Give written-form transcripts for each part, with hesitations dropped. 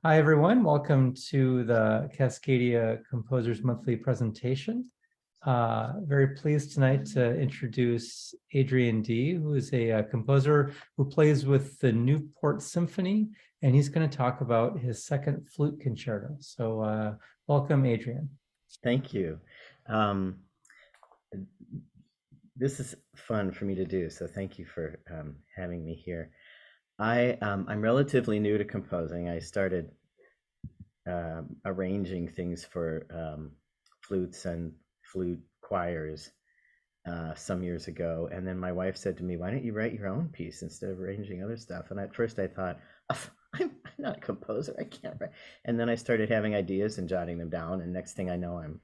Hi, everyone. Welcome to the Cascadia Composers Monthly presentation. Very pleased tonight to introduce Adrian Dee, who is a composer who plays with the Newport Symphony, and he's going to talk about his second flute concerto. So welcome, Adrian. Thank you. Um, this is fun for me to do, so thank you for having me here. I'm relatively new to composing. I started arranging things for flutes and flute choirs some years ago, and then my wife said to me, "Why don't you write your own piece instead of arranging other stuff?" And at first I thought, I'm not a composer. I can't write. And then I started having ideas and jotting them down, and next thing I know, I'm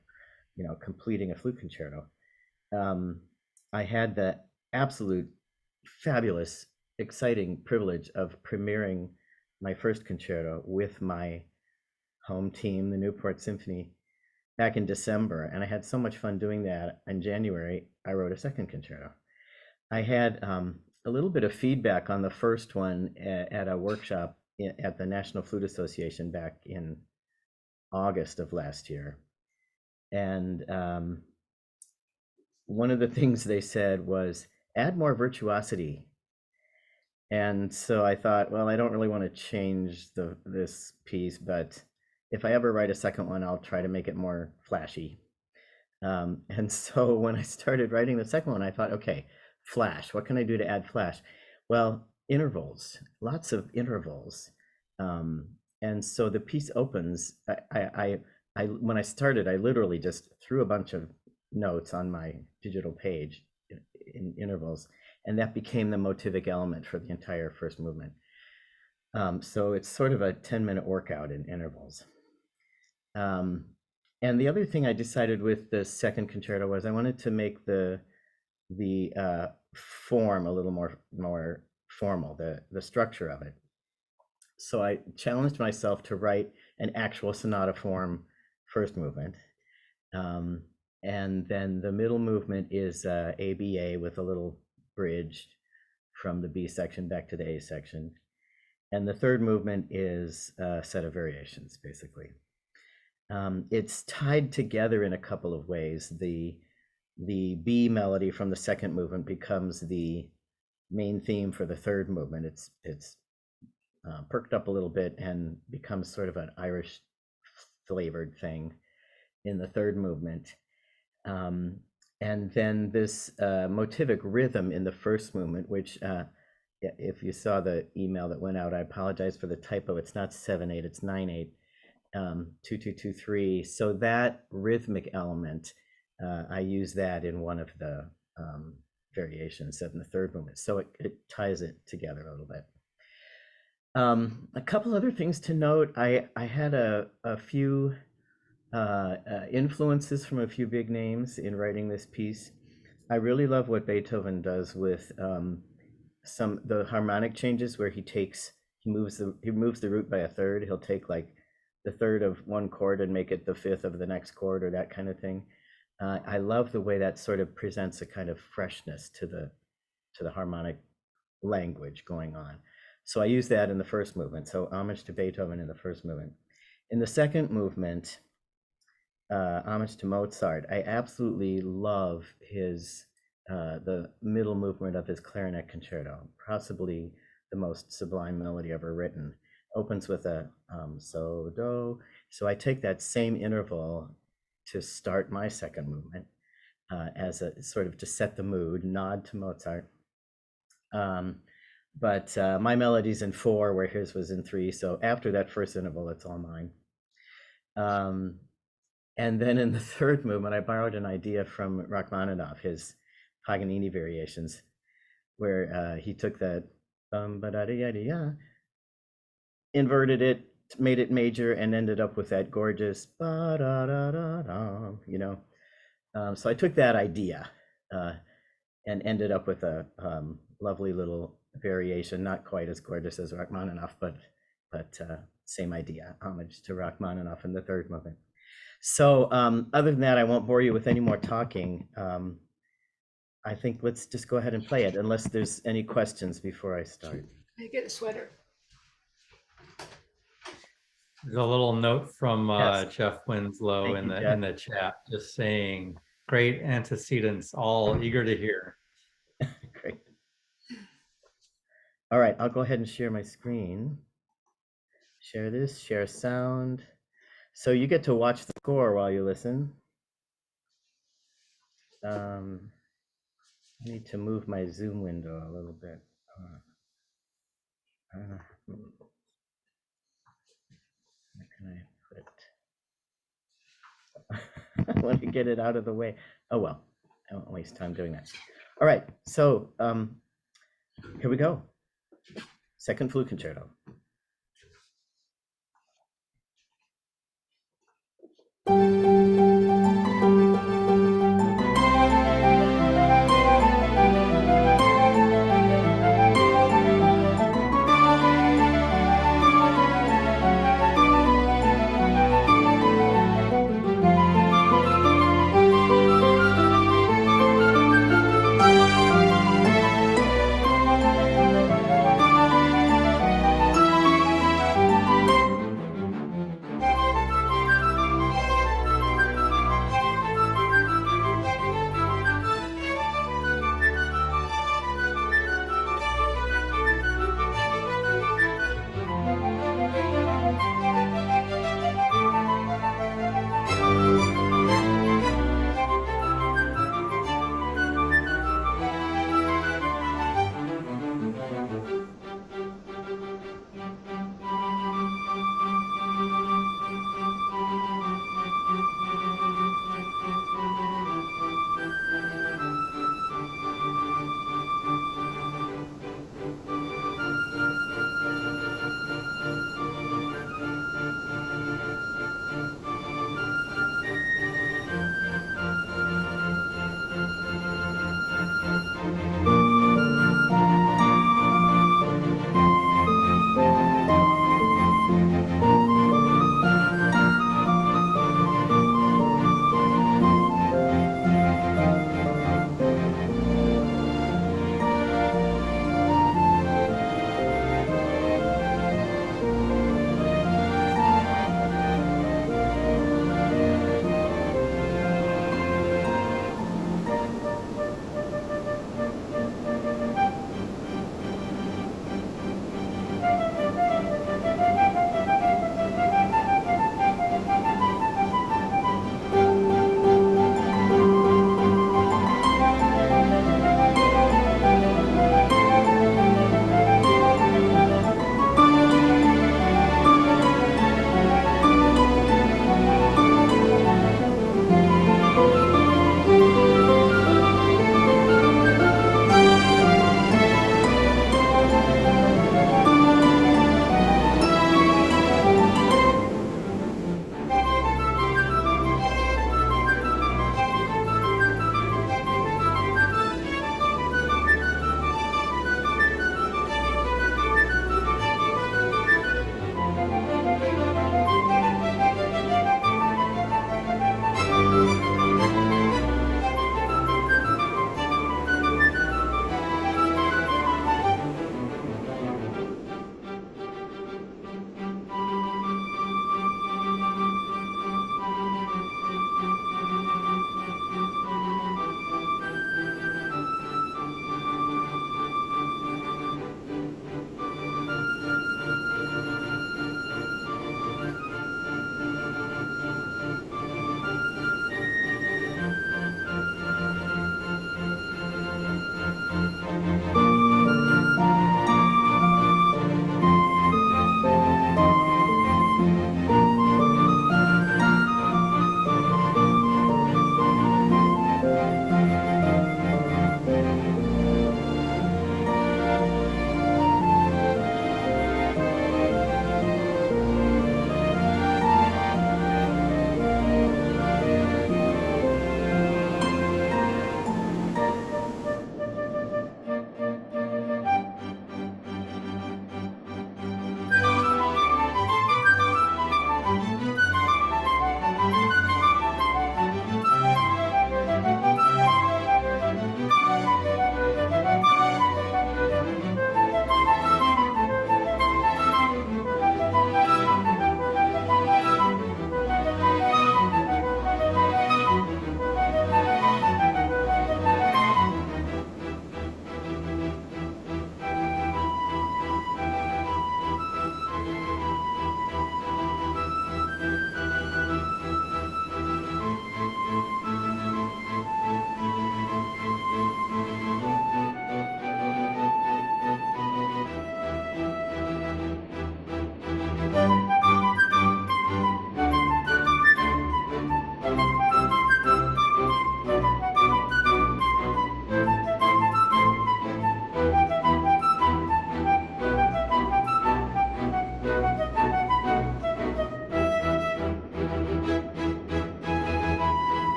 completing a flute concerto. um, I had the absolute fabulous, exciting privilege of premiering my first concerto with my home team, the Newport Symphony, back in December. And I had so much fun doing that. In January, I wrote a second concerto. I had a little bit of feedback on the first one at a workshop at the National Flute Association back in August of last year. And one of the things they said was add more virtuosity. And so I thought, well, I don't really want to change this piece, but if I ever write a second one, I'll try to make it more flashy. And so when I started writing the second one, I thought, okay, flash, what can I do to add flash? Well, intervals, lots of intervals. And so the piece opens. When I started, I literally just threw a bunch of notes on my digital page in intervals, and that became the motivic element for the entire first movement. So it's sort of a 10-minute workout in intervals. And the other thing I decided with the second concerto was I wanted to make the form a little more formal, the structure of it. So I challenged myself to write an actual sonata form first movement. And then the middle movement is ABA with a little bridge from the B section back to the A section. And the third movement is a set of variations, basically. It's tied together in a couple of ways. The B melody from the second movement becomes the main theme for the third movement. It's perked up a little bit and becomes sort of an Irish flavored thing in the third movement. And then this motivic rhythm in the first movement, which if you saw the email that went out, I apologize for the typo. It's not 7/8, it's 9/8, 2/2 2/3. So that rhythmic element, I use that in one of the variations in the third movement. So it ties it together a little bit. A couple other things to note. I had a few influences from a few big names in writing this piece. I really love what Beethoven does with the harmonic changes, where he moves the root by a third. He'll take like the third of one chord and make it the fifth of the next chord, or that kind of thing. I love the way that sort of presents a kind of freshness to the harmonic language going on. So I use that in the first movement. So homage to Beethoven in the first movement. In the second movement, homage to Mozart. I absolutely love the middle movement of his clarinet concerto, possibly the most sublime melody ever written. Opens with a so do. So I take that same interval to start my second movement as a sort of to set the mood, nod to Mozart. But my melody's in 4, where his was in 3. So after that first interval, it's all mine. And then in the third movement, I borrowed an idea from Rachmaninov, his Paganini variations, where he took that inverted it, made it major, and ended up with that gorgeous so I took that idea and ended up with a lovely little variation, not quite as gorgeous as Rachmaninoff, but same idea, homage to Rachmaninoff in the third movement. So other than that, I won't bore you with any more talking. I think let's just go ahead and play it, unless there's any questions before I start. I get a sweater. There's a little note from Yes. Jeff Winslow Thank in you, the Jeff. chat, just saying great antecedents, all eager to hear. Great. All right, I'll go ahead and share my screen. Share this, share sound. So you get to watch the score while you listen. I need to move my Zoom window a little bit. Where can I put it? I want to get it out of the way. Oh well, I won't waste time doing that. All right, so here we go. Second flute concerto.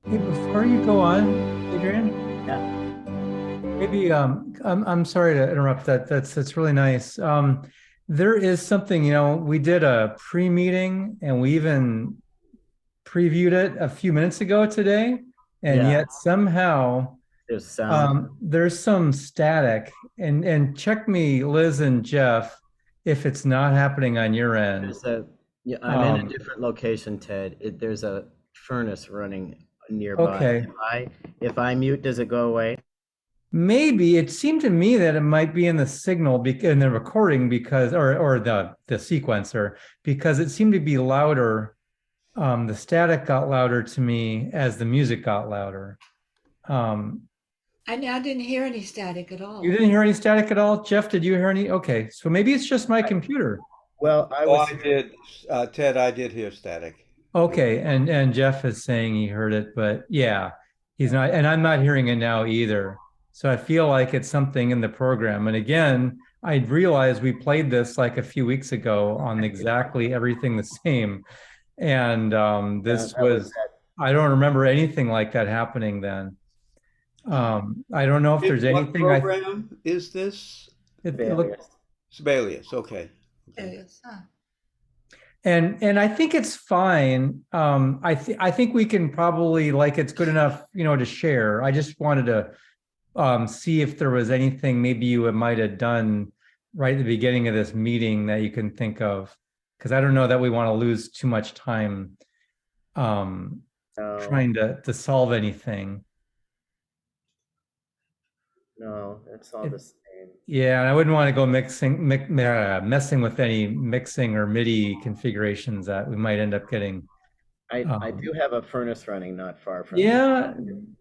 Hey, before you go on, Adrian, Yeah. maybe I'm sorry to interrupt that. That's really nice. There is something, we did a pre-meeting and we even previewed it a few minutes ago today, and Yeah. yet somehow There's sound. there's some static. And check me, Liz and Jeff, if it's not happening on your end. There's a, yeah, I'm in a Um, different location, Ted. There's a furnace running nearby. okay. If I mute, does it go away? Maybe it seemed to me that it might be in the signal in the recording because or the sequencer because it seemed to be louder. The static got louder to me as the music got louder. Um, I now didn't hear any static at you all. didn't hear any static at all, Jeff? Did you hear any? Okay, so maybe it's just my computer. Well, I Oh, was, I did, Ted, I did hear static. Okay, and Jeff is saying he heard it, but yeah, he's not, and I'm not hearing it now either. So I feel like it's something in the program. And again, I realized we played this like a few weeks ago on exactly everything the same. And this that was was, I don't remember anything like that happening then. I don't know if there's What anything program is this? it looked, Sibelius. Sibelius, okay. There Okay. it is. Huh. and I think it's fine. I think we can probably like it's good enough, to share. I just wanted to see if there was anything maybe you might have done right at the beginning of this meeting that you can think of, because I don't know that we want to lose too much time um, No, trying to solve anything. no, it's all It, the same. yeah, and I wouldn't want to go messing with any mixing or MIDI configurations that we might end up getting. I Um, do have a furnace running not far from me. yeah,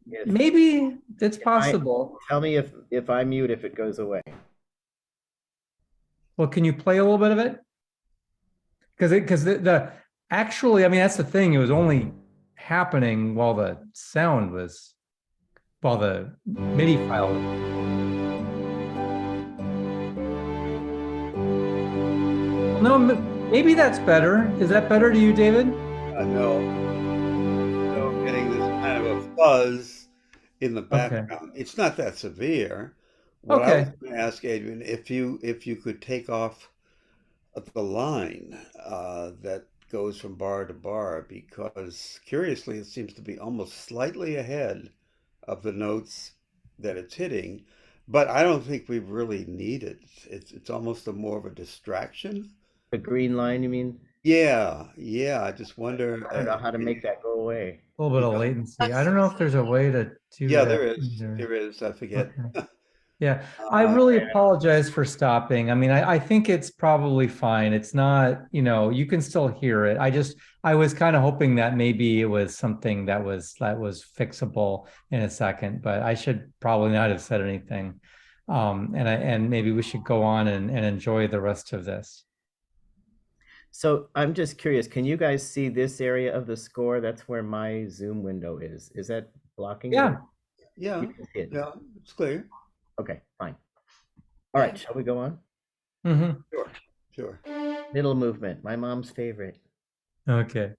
If maybe it's if I possible. tell me if I mute, if it goes away. Well, can you play a little bit of it? Because the actually, I mean, that's the thing. It was only happening while the sound was while the MIDI file. Well, no, maybe that's better. Is that better to you, David? No, no, I'm getting this kind of a fuzz in the Okay. background. It's not that severe. What I was Okay. going to ask Adrian, if you could take off the line that goes from bar to bar, because curiously it seems to be almost slightly ahead of the notes that it's hitting, but I don't think we really need it. It's almost a more of a distraction. The green line, you mean? Yeah, yeah. I just wonder. I don't know how to make that go away. A little bit of Yeah, latency. I don't know if there's a way to do yeah, that there is. either. There is. I forget. Okay. Yeah, I Uh, really apologize for stopping. I mean, I think it's probably fine. It's not, you can still hear it. I was kind of hoping that maybe it was something that was fixable in a second, but I should probably not have said anything. And maybe we should go on and enjoy the rest of this. So I'm just curious, can you guys see this area of the score? That's where my Zoom window is. Is that blocking it? Yeah. yeah, You can see it. yeah. It's clear. Okay, fine. All right, shall we go on? Hmm. Sure, sure. Middle movement, my mom's favorite. Okay.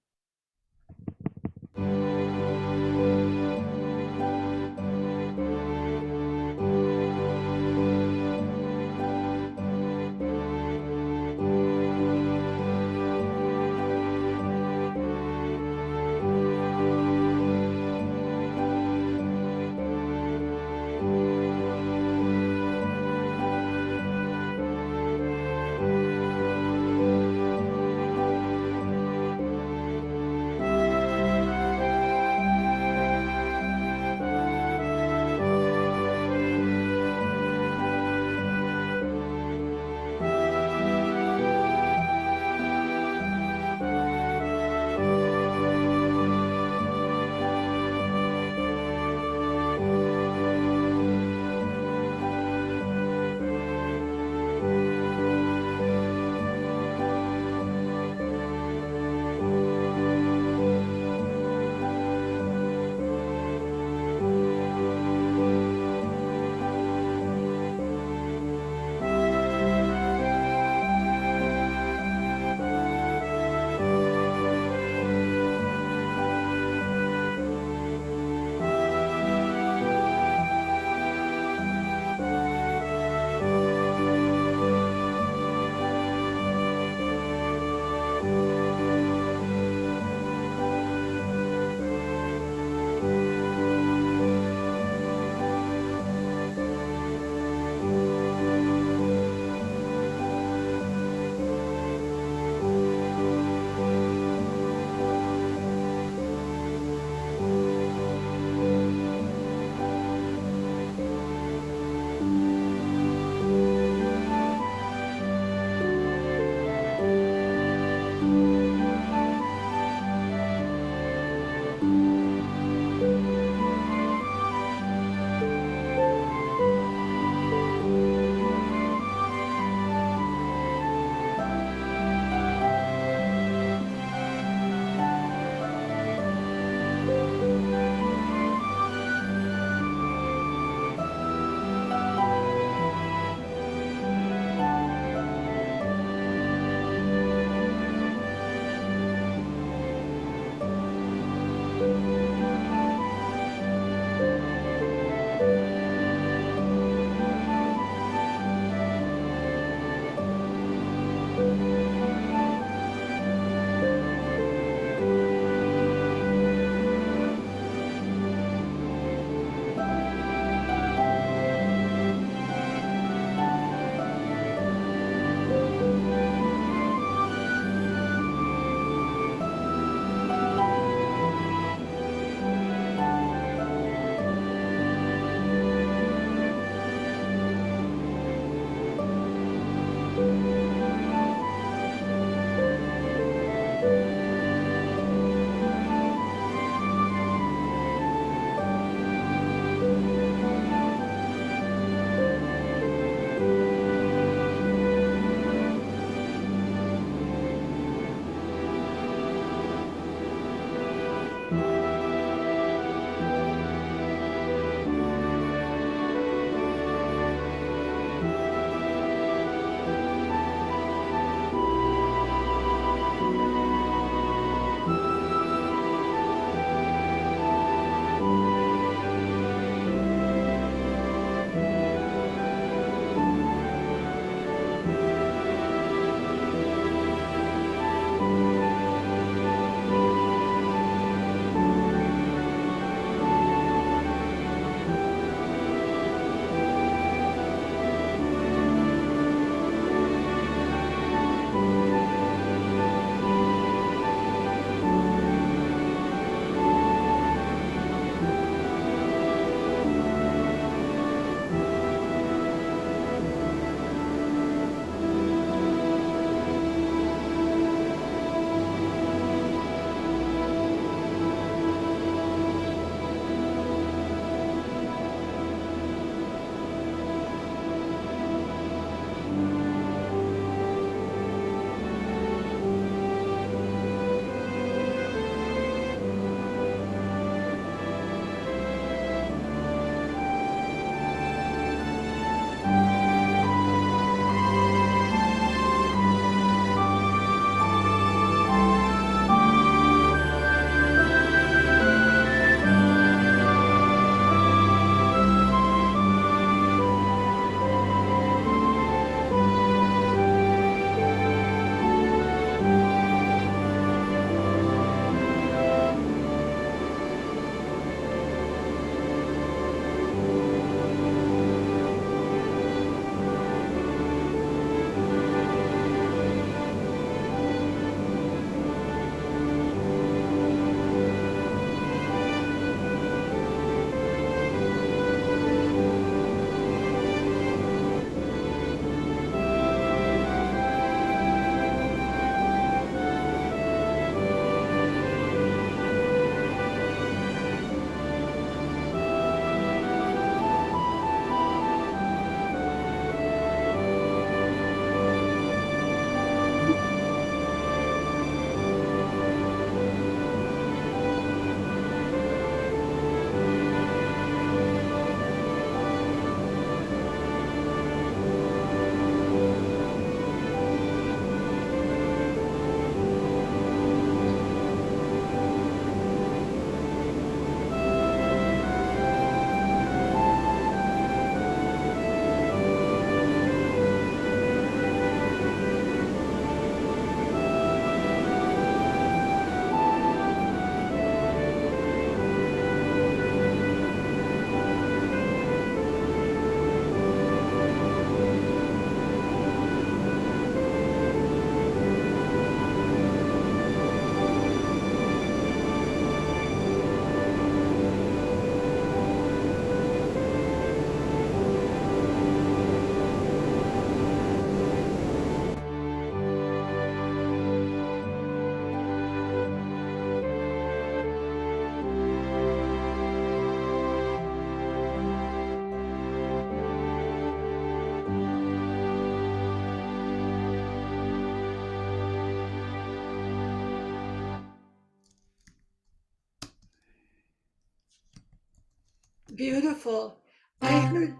beautiful. I heard,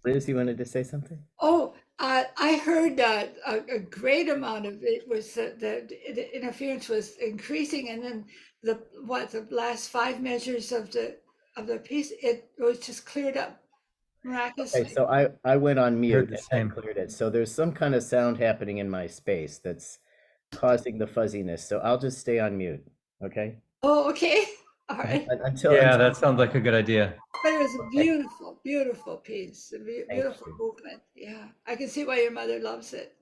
Liz, you wanted to say something? I heard that a great amount of it was the interference was increasing, and then the last five measures of the piece, it was just cleared up Okay, miraculously. so I went on Heard mute the and same. cleared it. So there's some kind of sound happening in my space that's causing the fuzziness. So I'll just stay on mute. Okay. Oh, okay. All right. Yeah, that sounds like a good idea. But it was a Okay. beautiful, beautiful piece, a Thank beautiful you. movement. Yeah, I can see why your mother loves it.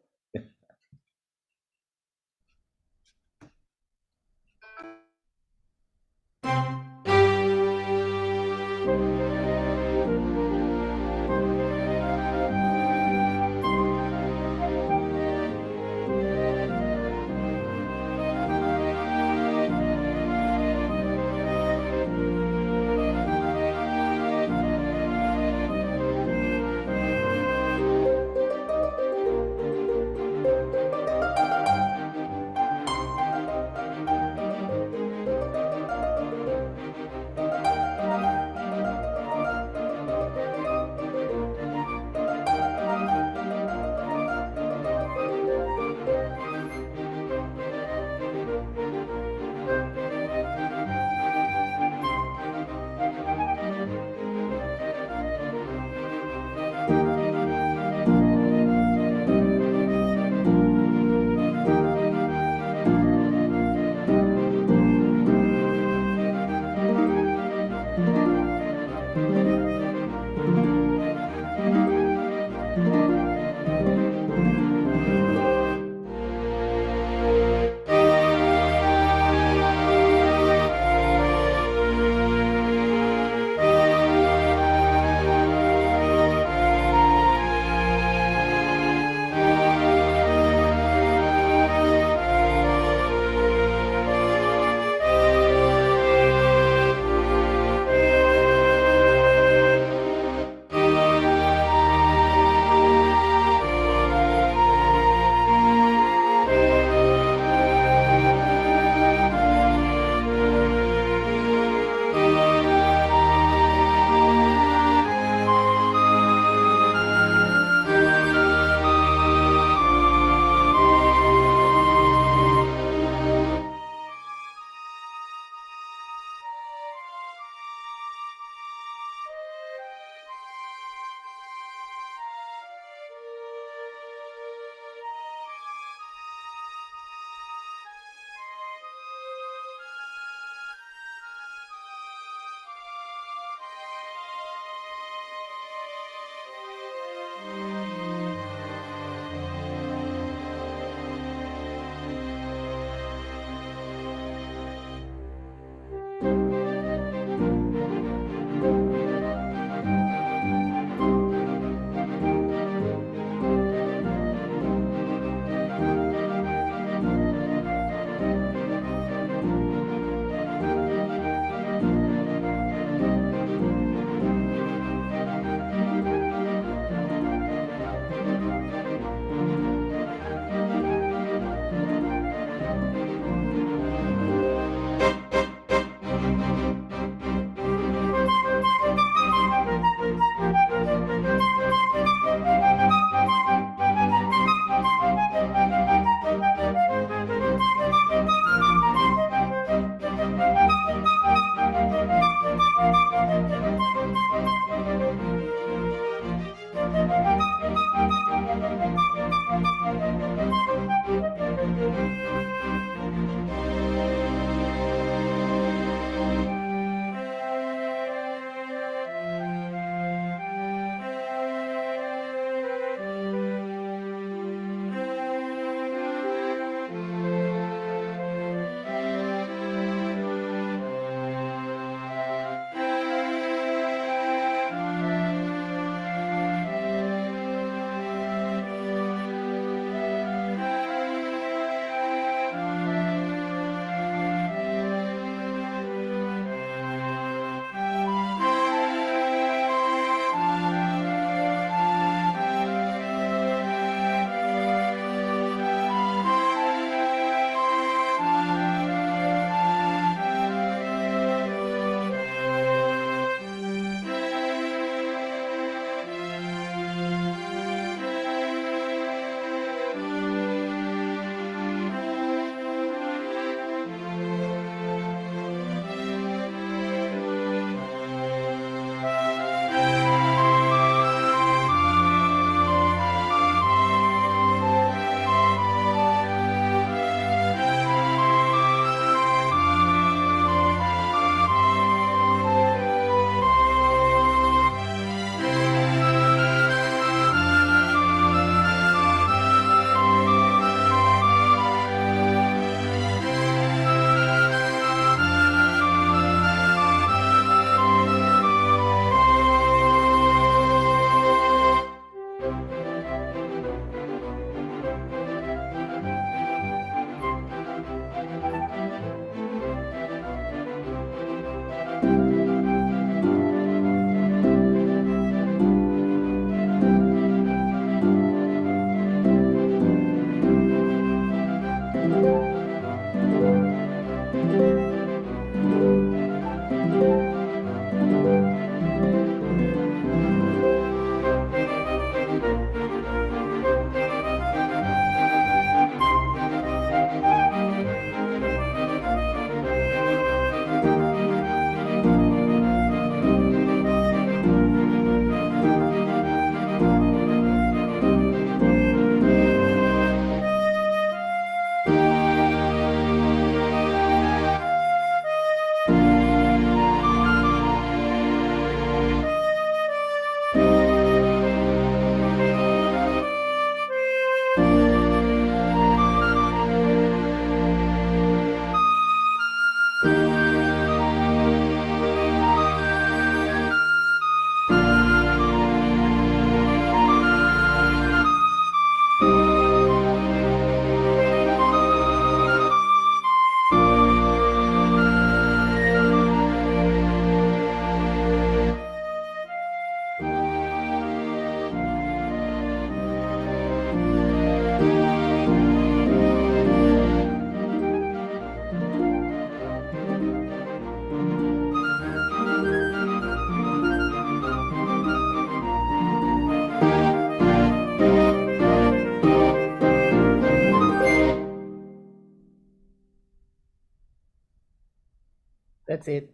That's it.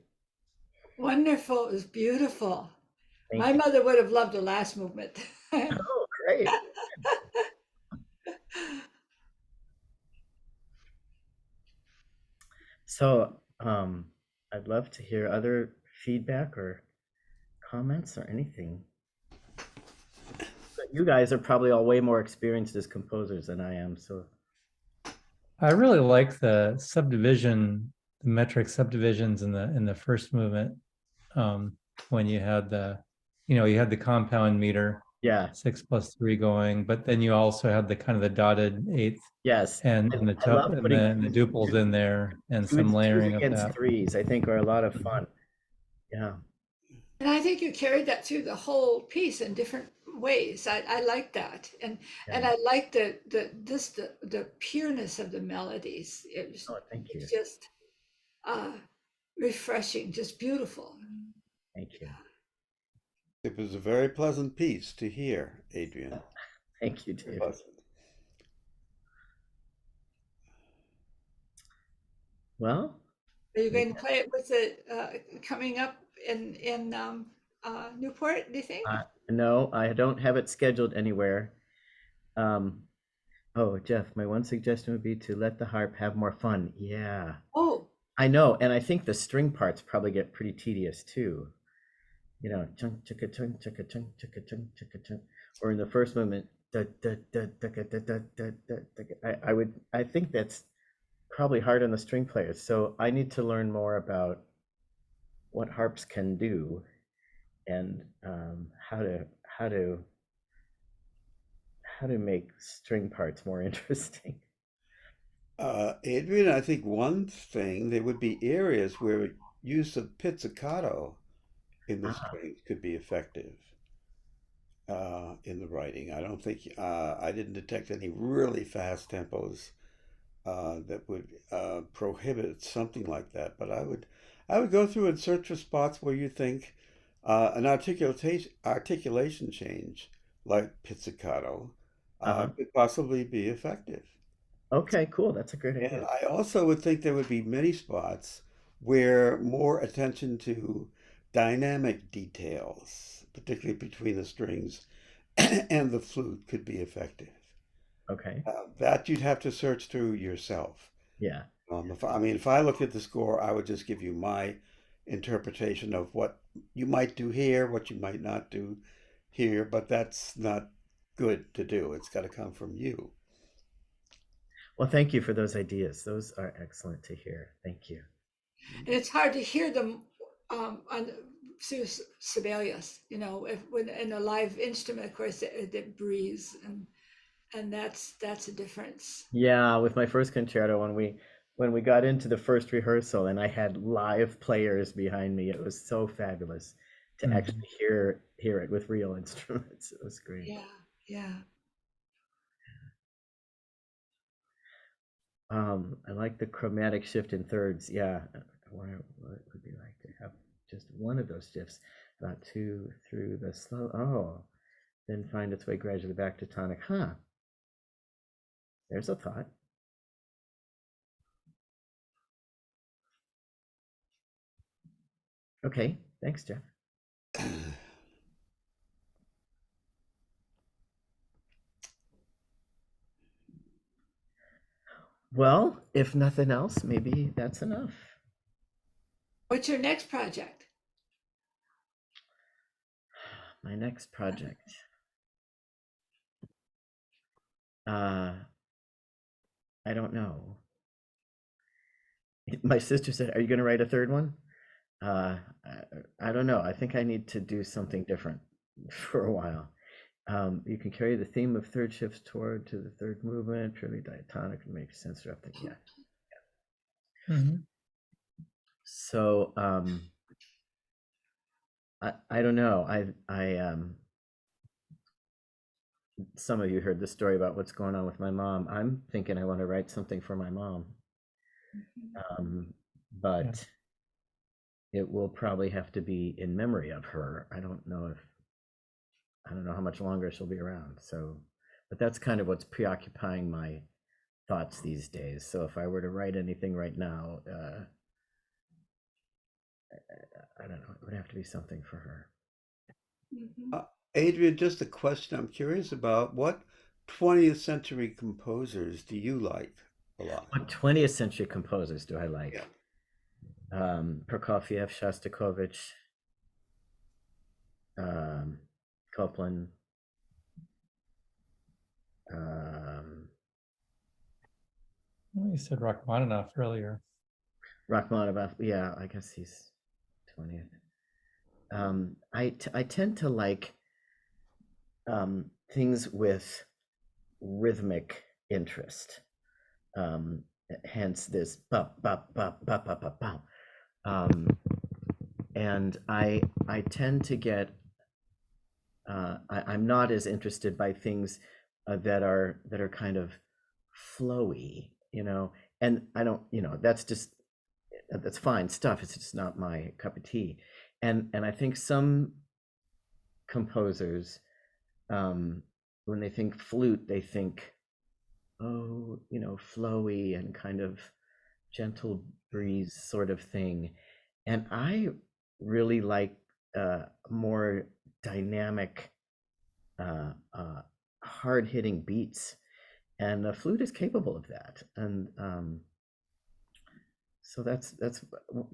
Wonderful. It was beautiful. Thank My you. mother would have loved the last movement. Oh, great. So, I'd love to hear other feedback or comments or anything. But you guys are probably all way more experienced as composers than I am, so I really like the subdivision, the metric subdivisions in the first movement. When you had you had the compound meter, yeah, 6+3 going, but then you also had the kind of the dotted eighth yes. and the I top love and putting the duples in there and some twos layering of against that. threes, I think are a lot of fun. Yeah. And I think you carried that through the whole piece in different ways. I like that. And Yeah. I like the pureness of the melodies. Oh, thank you. It's just refreshing, just beautiful. Thank you. It was a very pleasant piece to hear, Adrian. Thank you, David. Pleasant. Well, Are you going to play it with it coming up in Newport, do you think? no, I don't have it scheduled anywhere. Oh, Jeff, my one suggestion would be to let the harp have more fun. Yeah, Oh, I know, and I think the string parts probably get pretty tedious too. You know, chunk chicka chunk chicka chunk chicka chunk chicka chunk, or in the first movement, da, da, da, da, da, da, da, da, da, da. I think that's probably hard on the string players. So I need to learn more about what harps can do and how to make string parts more interesting. Adrian, I think one thing, there would be areas where use of pizzicato in the Ah, strings could be effective in the writing. I don't think I didn't detect any really fast tempos that would prohibit something like that. But I would go through and search for spots where you think an articulation change like pizzicato uh-huh. could possibly be effective. Okay, cool. That's a great And idea. I also would think there would be many spots where more attention to dynamic details, particularly between the strings and the flute, could be effective. Okay. That you'd have to search through yourself. Yeah. If I looked at the score, I would just give you my interpretation of what you might do here, what you might not do here, but that's not good to do. It's got to come from you. Well, thank you for those ideas. Those are excellent to hear. Thank you. and it's hard to hear them on through Sibelius, when in a live instrument, of course, it breathes, and that's a difference. Yeah, with my first concerto, when we got into the first rehearsal and I had live players behind me, it was so fabulous to Mhm. actually hear it with real instruments. It was great. Yeah, yeah. I like the chromatic shift in thirds. Yeah, I wonder what it would be like to have just one of those shifts, about two through the slow. Oh, then find its way gradually back to tonic. Huh? There's a thought. Okay, thanks, Jeff. Well, if nothing else, maybe that's enough. What's your next project? My next project. Uh, I don't know. My sister said, "Are you going to write a third one?" Uh, I don't know. I think I need to do something different for a while. You can carry the theme of third shifts toward to the third movement, purely diatonic and make sense throughout the yeah. Mhm. So I don't know. Some of you heard the story about what's going on with my mom. I'm thinking I want to write something for my mom, but it will probably have to be in memory of her. I don't know how much longer she'll be around. So, but that's kind of what's preoccupying my thoughts these days. So if I were to write anything right now, I don't know. It would have to be something for her. Mhm. Adrian, just a question I'm curious about. What 20th century composers do you like a lot? What 20th century composers do I Yeah. like? Prokofiev, Shostakovich, Copland. Well, you said Rachmaninoff earlier. Rachmaninov, yeah, I guess he's 20th. I tend to like things with rhythmic interest. Hence this ba ba ba ba ba ba ba. And I tend to get I'm not as interested by things that are kind of flowy, you know. And I don't, you know, that's fine stuff. It's just not my cup of tea. And I think some composers, when they think flute, they think, oh, you know, flowy and kind of gentle breeze sort of thing. And I really like more dynamic, hard hitting beats. And the flute is capable of that. And so that's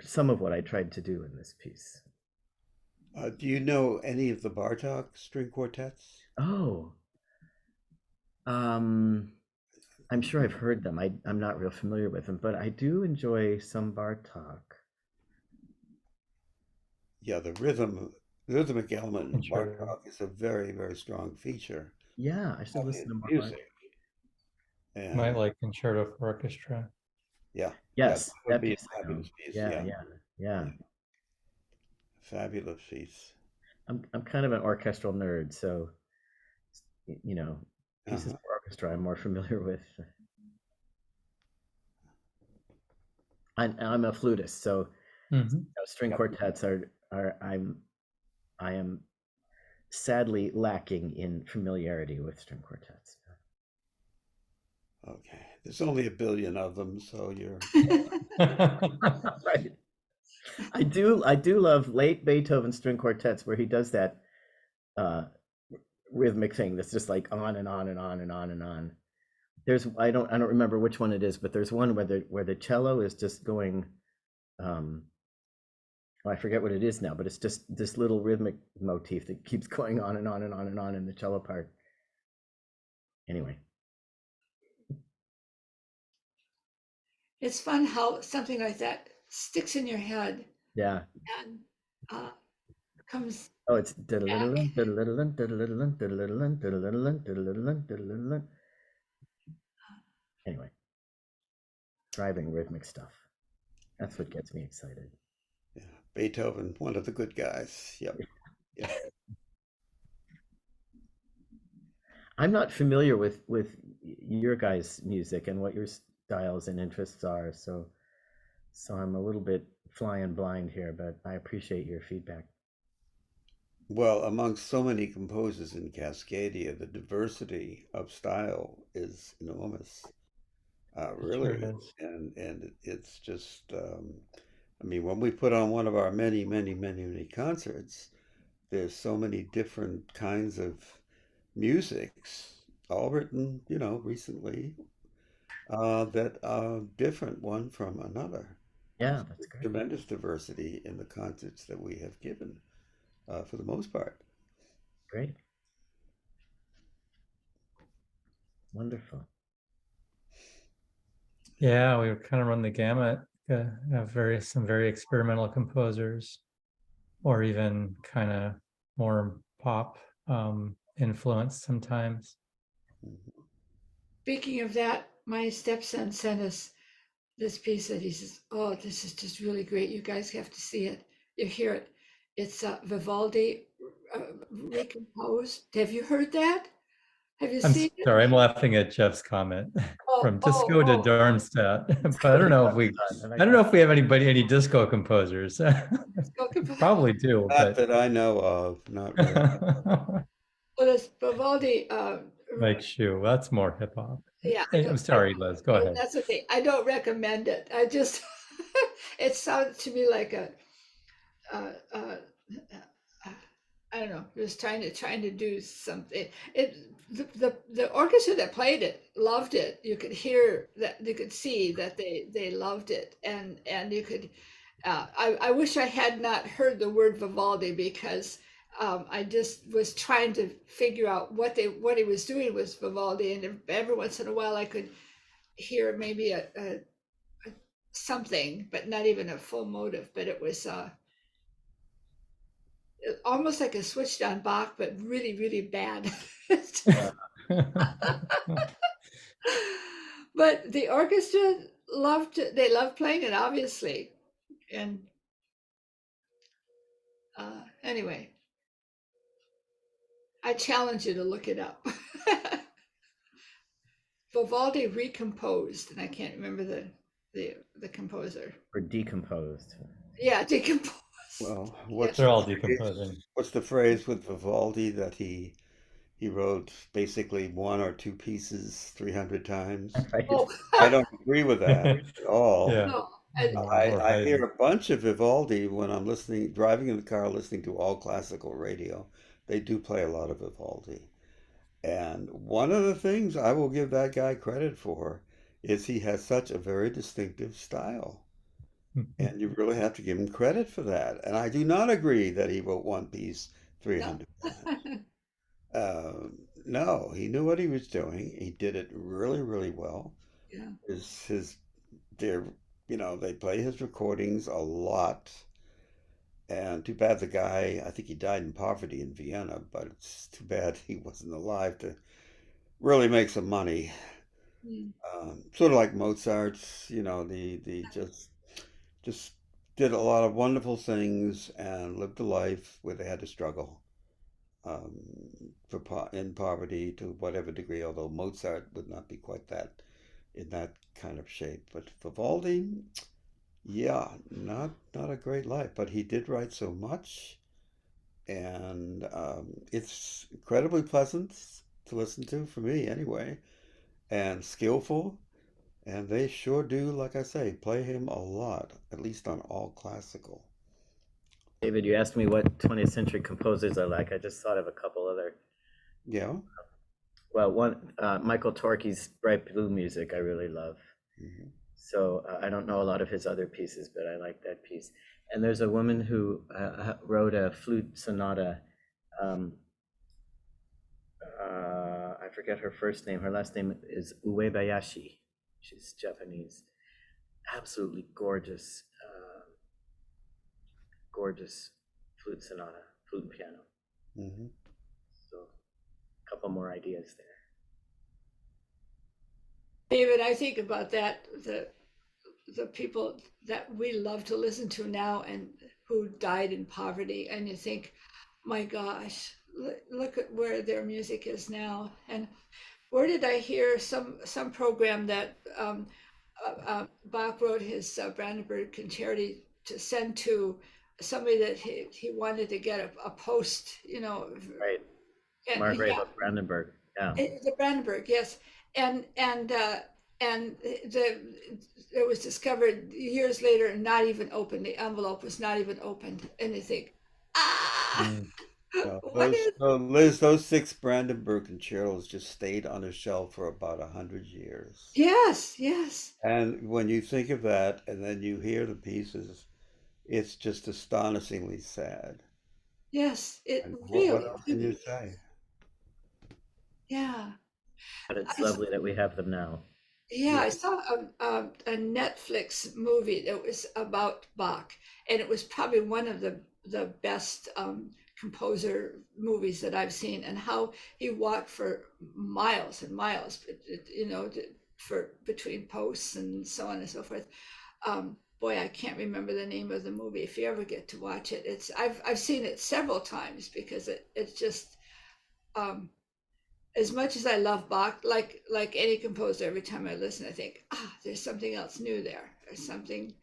some of what I tried to do in this piece. Do you know any of the Bartok string quartets? Oh, I'm sure I've heard them. I'm not real familiar with them, but I do enjoy some Bartok. Yeah, the rhythmic element in Concerto. Bartok is a very, very strong feature Yeah, I should of listen his to more Bartok. music. Might And like Concerto for Orchestra. yeah, Yes, that would that be a piece I know. fabulous piece. Yeah, Yeah, yeah. fabulous piece. I'm kind of an orchestral nerd, so you know, pieces Uh-huh. for orchestra I'm more familiar with. I'm a flutist, so Mhm. string Yep. quartets are I am sadly lacking in familiarity with string quartets. Okay. There's only a billion of them, so you're Right. I do love late Beethoven string quartets where he does that rhythmic thing that's just like on and on and on and on and on. There's I don't remember which one it is, but there's one where the cello is just going I forget what it is now, but it's just this little rhythmic motif that keeps going on and on and on and on in the cello part. Anyway. It's fun how something like that sticks in your head Yeah. and comes Oh, it's back. anyway. Driving rhythmic stuff. That's what gets me excited. yeah, Beethoven, one of the good guys. Yep. Yeah. I'm not familiar with your guys' music and what your styles and interests are, so I'm a little bit flying blind here, but I appreciate your feedback. Well, among so many composers in Cascadia, the diversity of style is enormous. Sure Really, is. and it's just I mean, when we put on one of our many concerts, there's so many different kinds of musics, all written, you know, recently, that are different one from another. Yeah, that's great. Tremendous diversity in the concerts that we have given, for the most part. Great. Wonderful. Yeah, we kind of run the gamut. Have some very experimental composers, or even kind of more pop influence sometimes. Speaking of that, my stepson sent us this piece that he says, "Oh, this is just really great. You guys have to see it. You hear it. It's Vivaldi recomposed. Have you heard that? Have you I'm seen it? sorry, I'm laughing at Jeff's comment Oh, from oh, disco to oh. Darmstadt, Let's but go I to don't know if we, Darmstadt. I don't know if we have any disco composers. Well, Probably do, Not but that I know of, not really. it's Vivaldi. like shoe, that's more hip hop. Yeah, I'm sorry, Liz, go ahead. that's okay. I don't recommend it. I just, it sounds to me like uh, I don't know, just trying to do something. It the orchestra that played it loved it. You could hear that, you could see that they loved it, and you could. I wish I had not heard the word Vivaldi, because I just was trying to figure out what he was doing with Vivaldi, and every once in a while I could hear maybe a something, but not even a full motive. But it was almost like a switched on Bach, but really, really bad. But the orchestra loved it. They loved playing it, obviously. And anyway, I challenge you to look it up. Vivaldi recomposed, and I can't remember the composer. Or decomposed. Yeah, decomposed. Well, Yes. They're all decomposing. what's the phrase with Vivaldi that he wrote basically one or two pieces 300 times? Right. Oh, I don't agree with that at all. Yeah. no. I hear a bunch of Vivaldi when I'm listening, driving in the car, listening to all classical radio. They do play a lot of Vivaldi. And one of the things I will give that guy credit for is he has such a very distinctive style. And you really have to give him credit for that. And I do not agree that he wrote one piece No. 300 times. No, he knew what he was doing. He did it really, really well. Yeah. They're, they play his recordings a lot. And too bad the guy, I think he died in poverty in Vienna, but it's too bad he wasn't alive to really make some money. Mm. Sort of like Mozart's, the just did a lot of wonderful things and lived a life where they had to struggle um, in poverty to whatever degree, although Mozart would not be quite that in that kind of shape. But Vivaldi, yeah, not a great life, but he did write so much, and it's incredibly pleasant to listen to for me anyway, and skillful. And they sure do, like I say, play him a lot, at least on all classical. David, you asked me what 20th century composers I like. I just thought of a couple other. Yeah. Well, one, Michael Torke's Bright Blue music I really love. Mhm. So I don't know a lot of his other pieces, but I like that piece. And there's a woman who wrote a flute sonata. I forget her first name. Her last name is Uebayashi. She's Japanese. Absolutely gorgeous, gorgeous flute sonata, flute and piano. Mhm. So a couple more ideas there. David, I think about that, the people that we love to listen to now and who died in poverty, and you think, my gosh, look at where their music is now. And where did I hear some program that Bach wrote his Brandenburg Concerti to send to somebody that he wanted to get a post, Right, and Margrave of Brandenburg. Yeah. the Brandenburg, yes, and it was discovered years later, not even open. The envelope was not even opened, and you think, ah, Mm. Yeah, what is? Liz, those six Brandenburg concertos just stayed on a shelf for about 100 years. Yes, yes, And when you think of that, and then you hear the pieces, it's just astonishingly sad. yes. It And what really, else can you really, say? yeah. But it's I, lovely that we have them now. Yeah, Yeah. I saw a Netflix movie that was about Bach, and it was probably one of the best composer movies that I've seen, and how he walked for miles and miles, for between posts and so on and so forth. Boy, I can't remember the name of the movie. If you ever get to watch it, I've seen it several times because it's just. As much as I love Bach, like any composer, every time I listen, I think, there's something else new there. There's something,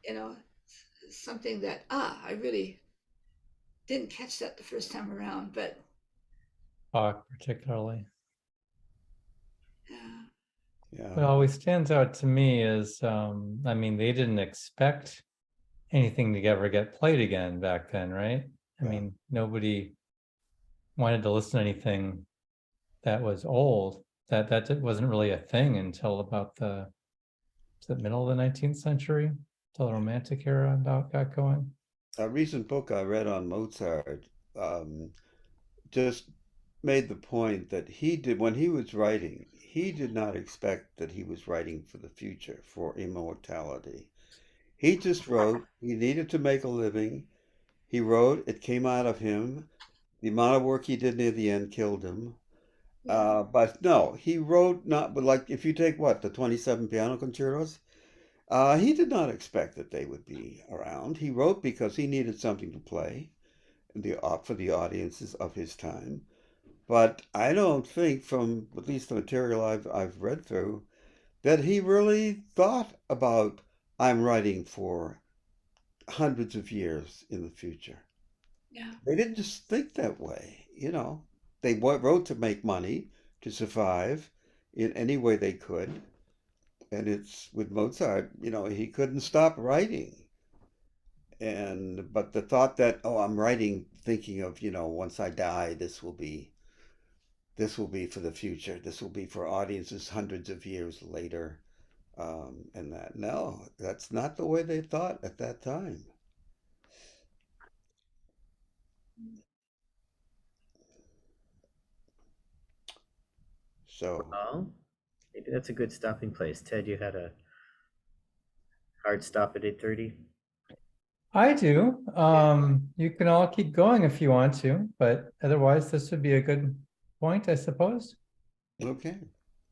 you know, something that I really didn't catch that the first time around. But Bach particularly. yeah, Yeah. What always stands out to me is, they didn't expect anything to ever get played again back then, right? I Yeah. mean, nobody wanted to listen to anything that was old. That wasn't really a thing until about the middle of the 19th century, till the Romantic era about got going. A recent book I read on Mozart just made the point that he did, when he was writing, he did not expect that he was writing for the future, for immortality. He just wrote, he needed to make a living. He wrote, it came out of him. The amount of work he did near the end killed him. Yeah. But no, he wrote not, but like if you take what, the 27 piano concertos, he did not expect that they would be around. He wrote because he needed something to play for the audiences of his time. But I don't think, from at least the material I've read through, that he really thought about I'm writing for hundreds of years in the future. Yeah. They didn't just think that way, you know. They wrote to make money, to survive in any way they could. And it's with Mozart, you know, he couldn't stop writing. And but the thought that, oh, I'm writing thinking of, you know, once I die, this will be for the future. This will be for audiences hundreds of years later. And that, no, that's not the way they thought at that time. So, Well, maybe that's a good stopping place. Ted, you had a hard stop at 8:30. I do. You can all keep going if you want to, but otherwise this would be a good point, I suppose. okay.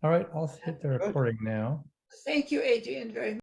All right, I'll hit the Good. recording now. Thank you, Adrian, very much.